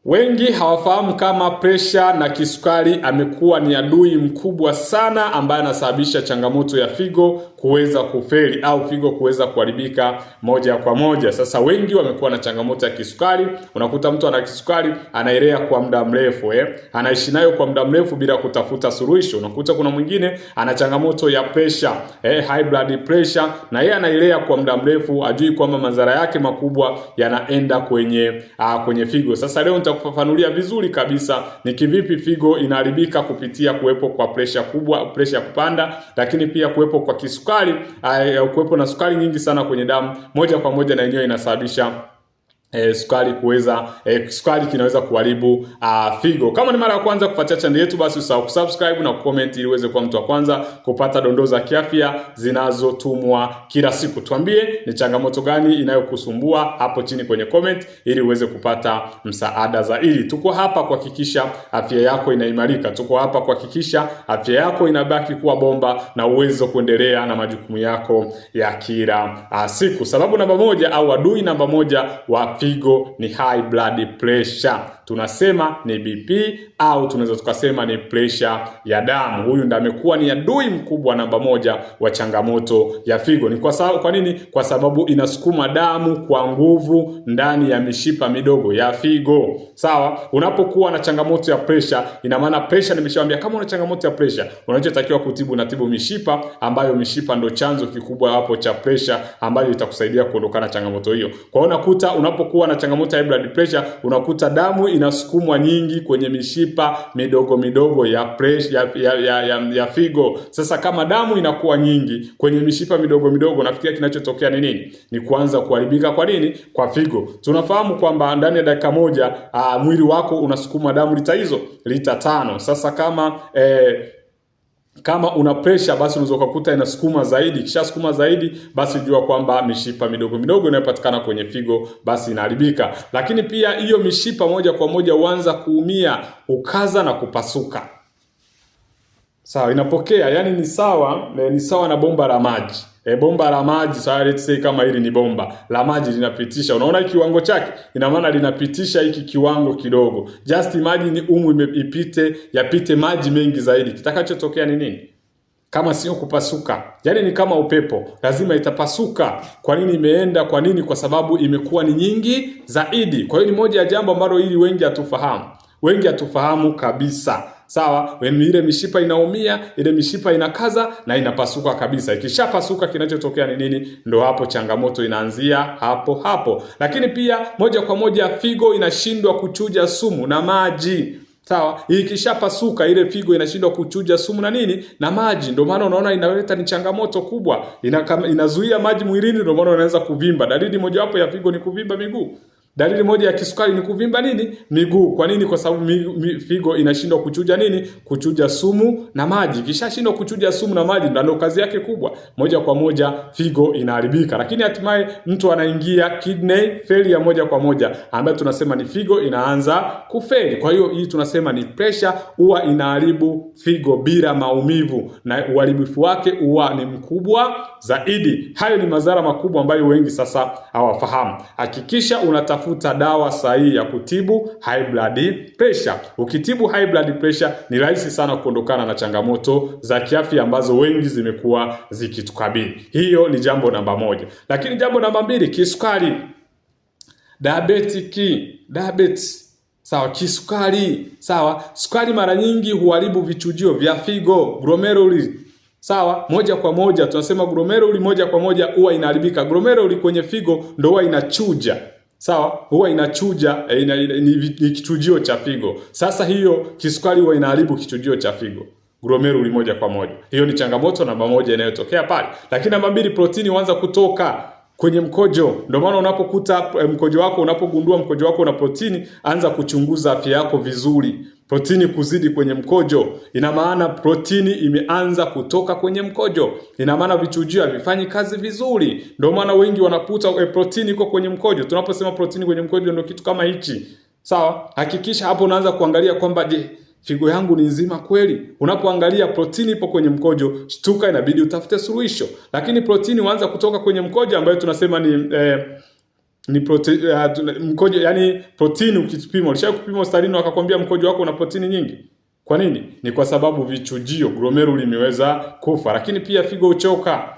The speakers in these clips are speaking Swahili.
Wengi hawafahamu kama presha na kisukari amekuwa ni adui mkubwa sana ambaye anasababisha changamoto ya figo kuweza kufeli au figo kuweza kuharibika moja kwa moja. Sasa wengi wamekuwa na changamoto ya kisukari. Unakuta mtu ana kisukari anaelea kwa muda mrefu, anaishi nayo kwa muda mrefu bila kutafuta suluhisho. Unakuta kuna mwingine ana changamoto ya presha, high blood pressure, na yeye anaelea kwa muda mrefu, ajui kwamba madhara yake makubwa yanaenda kwenye figo. Sasa leo nitakufafanulia vizuri kabisa ni kivipi figo inaharibika kupitia kuwepo kwa presha kubwa, presha kupanda, lakini pia kuwepo kwa kisukari, kuwepo na sukari nyingi sana kwenye damu, moja kwa moja na yenyewe inasababisha sukari kinaweza kuharibu figo. Kama ni mara ya kwanza kufuatia channel yetu, basi usahau kusubscribe na kucomment ili uweze kuwa mtu wa kwanza kupata dondoo za kiafya zinazotumwa kila siku. Tuambie ni changamoto gani inayokusumbua hapo chini kwenye comment ili uweze kupata msaada zaidi. Tuko hapa kuhakikisha afya yako inaimarika. Tuko hapa kuhakikisha afya yako inabaki kuwa bomba na uwezo kuendelea na majukumu yako ya kila siku. Sababu namba moja au adui namba moja wa figo ni high blood pressure. Tunasema ni BP au tunaweza tukasema ni pressure ya damu. Huyu ndiye amekuwa ni adui mkubwa namba moja wa changamoto ya figo. Ni kwa nini? Kwa sababu inasukuma damu kwa nguvu ndani ya mishipa midogo ya figo. Sawa? Unapokuwa na changamoto ya pressure, ina maana pressure, nimeshawaambia kama una changamoto ya pressure, unachotakiwa kutibu na tibu mishipa, ambayo mishipa ndo chanzo kikubwa hapo cha pressure ambayo itakusaidia kuondokana na changamoto hiyo. Kwa hiyo unakuta unapokuwa na changamoto ya blood pressure, unakuta damu inasukumwa nyingi kwenye mishipa midogo ya pressure ya figo. Sasa kama damu inakuwa nyingi kwenye mishipa midogo, nafikiria kinachotokea ni nini? Ni kuanza kuharibika kwa nini? Kwa figo. Tunafahamu kwamba ndani ya dakika moja mwili wako unasukuma damu lita 5. Sasa kama una pressure, basi unaweza kukuta inasukuma zaidi. Kisha sukuma zaidi, basi jua kwamba mishipa midogo inayopatikana kwenye figo basi inaharibika. Lakini pia hiyo mishipa moja kwa moja huanza kuumia, ukaza na kupasuka. Sawa, inapokea, yani ni sawa na bomba la maji. Bomba la maji, sawa, let's say kama hili ni bomba la maji linapitisha. Unaona kiwango chake? Ina maana linapitisha hiki kiwango kidogo. Just imagine yapite maji mengi zaidi. Kitakachotokea ni nini? Kama sio kupasuka. Yani ni kama upepo, lazima itapasuka. Kwa nini imeenda? Kwa nini? Kwa sababu imekuwa ni nyingi zaidi. Kwa hiyo ni moja ya jambo ambalo ili wengi hatufahamu kabisa. Sawa, ile mishipa inaumia, ile mishipa inakaza na inapasuka kabisa. Ikishapasuka kinachotokea ni nini? Ndo hapo changamoto inaanzia hapo. Lakini pia moja kwa moja figo inashindwa kuchuja sumu na maji. Sawa, ikishapasuka ile figo inashindwa kuchuja sumu na nini? Na maji. Ndio maana unaona inaleta ni changamoto kubwa. Inazuia maji mwilini, ndio maana unaanza kuvimba. Dalili moja wapo ya figo ni kuvimba miguu. Dalili moja ya kisukari ni kuvimba nini? Miguu. Kwa nini? Kwa sababu figo inashindwa kuchuja nini? Kuchuja sumu na maji. Kishashindwa kuchuja sumu na maji, ndio kazi yake kubwa. Moja kwa moja figo inaharibika. Lakini hatimaye mtu anaingia kidney failure moja kwa moja, ambayo tunasema ni figo inaanza kufeli. Kwa hiyo hii tunasema ni pressure huwa inaharibu figo bila maumivu, na uharibifu wake huwa ni mkubwa zaidi. Hayo ni madhara makubwa ambayo wengi sasa hawafahamu. Hakikisha unatafuta dawa sahihi ya kutibu high blood pressure. Ukitibu high blood pressure ni rahisi sana kuondokana na changamoto za kiafya ambazo wengi zimekuwa zikitukabili. Hiyo ni jambo namba moja. Lakini jambo namba mbili, kisukari. Diabetes. Sawa, kisukari. Sawa, sukari mara nyingi huharibu vichujio vya figo, glomeruli. Sawa, moja kwa moja tunasema glomeruli moja kwa moja huwa inaharibika. Glomeruli kwenye figo ndio huwa inachuja. Sawa, huwa inachuja, ni kichujio cha figo. Sasa hiyo kisukari huwa inaharibu kichujio cha figo, glomeruli moja kwa moja. Hiyo ni changamoto namba moja inayotokea pale. Lakini namba mbili, protini huanza kutoka kwenye mkojo. Ndio maana unapokuta unapogundua mkojo wako una protini, anza kuchunguza afya yako vizuri. Protini kuzidi kwenye mkojo, ina maana protini imeanza kutoka kwenye mkojo. Ina maana vichujio havifanyi kazi vizuri. Ndio maana wengi wanakuta protini iko kwenye mkojo. Tunaposema protini kwenye mkojo ndio kitu kama hichi. Sawa? Hakikisha hapo unaanza kuangalia kwamba je, figo yangu ni nzima kweli? Unapoangalia protini ipo kwenye mkojo, shtuka, inabidi utafute suluhisho. Lakini protini huanza kutoka kwenye mkojo ambayo tunasema ni ni mkojo, yani protini ukipima. Ulishawahi kupima hospitalini wakakwambia mkojo wako una protini nyingi? Kwa nini? Ni kwa sababu vichujio, glomeruli imeweza kufa. Lakini pia figo uchoka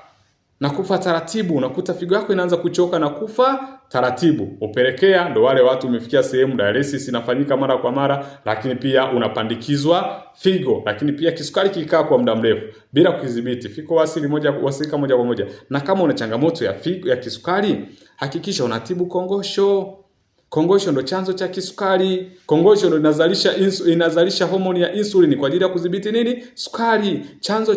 na kufa taratibu. Unakuta figo yako inaanza kuchoka na kufa taratibu. Upelekea ndo wale watu umefikia sehemu dialysis inafanyika mara kwa mara, lakini pia unapandikizwa figo. Lakini pia kisukari kikaa kwa muda mrefu bila kudhibiti, figo wasilika moja kwa moja. Na kama una changamoto ya figo ya kisukari, hakikisha unatibu kongosho. Kongosho ndo chanzo cha kisukari. Kongosho ndo inazalisha homoni ya insulin kwa ajili ya kudhibiti nini? Sukari. Chanzo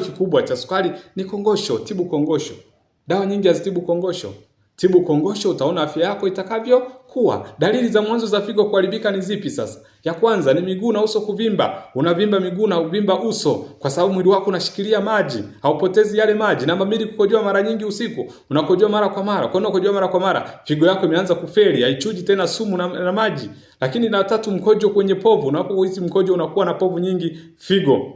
kikubwa cha sukari ni kongosho. Tibu kongosho. Dawa nyingi hazitibu kongosho. Tibu kongosho, utaona afya yako itakavyokuwa. Dalili za mwanzo za figo kuharibika ni zipi sasa? Ya kwanza ni miguu na uso kuvimba. Unavimba miguu na uvimba uso kwa sababu mwili wako unashikilia maji, haupotezi yale maji. Namba 2, kukojoa mara nyingi usiku. Unakojoa mara kwa mara. Kwa nini unakojoa mara kwa mara? Figo yako imeanza kufeli, haichuji tena sumu na maji. Lakini na 3, mkojo kwenye povu. Unapohisi mkojo unakuwa na povu nyingi, figo.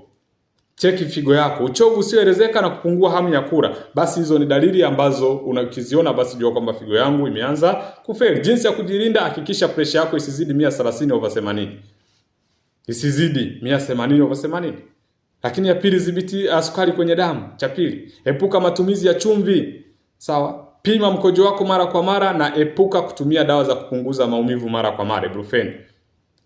Cheki figo yako. Uchovu usioelezeka na kupungua hamu ya kula. Basi hizo ni dalili ambazo unakiziona, basi jua kwamba figo yangu imeanza kufeli. Jinsi ya kujilinda: hakikisha pressure yako isizidi 130/80. Isizidi 180/80. Lakini ya pili, dhibiti sukari kwenye damu. Cha pili, epuka matumizi ya chumvi. Sawa? Pima mkojo wako mara kwa mara na epuka kutumia dawa za kupunguza maumivu mara kwa mara. Ibuprofen,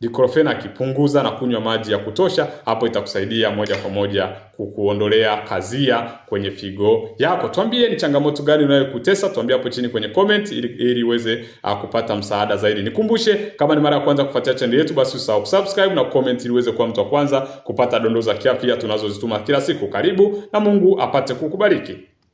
diclofenac, punguza na kunywa maji ya kutosha. Hapo itakusaidia moja kwa moja kukuondolea kazia kwenye figo yako. Tuambie ni changamoto gani unayokutesa, tuambie hapo chini kwenye comment ili uweze kupata msaada zaidi. Nikumbushe, kama ni mara ya kwanza kufuatia channel yetu, basi usahau kusubscribe na comment ili uweze kuwa mtu wa kwanza kupata dondoo za kiafya tunazozituma kila siku. Karibu na Mungu apate kukubariki.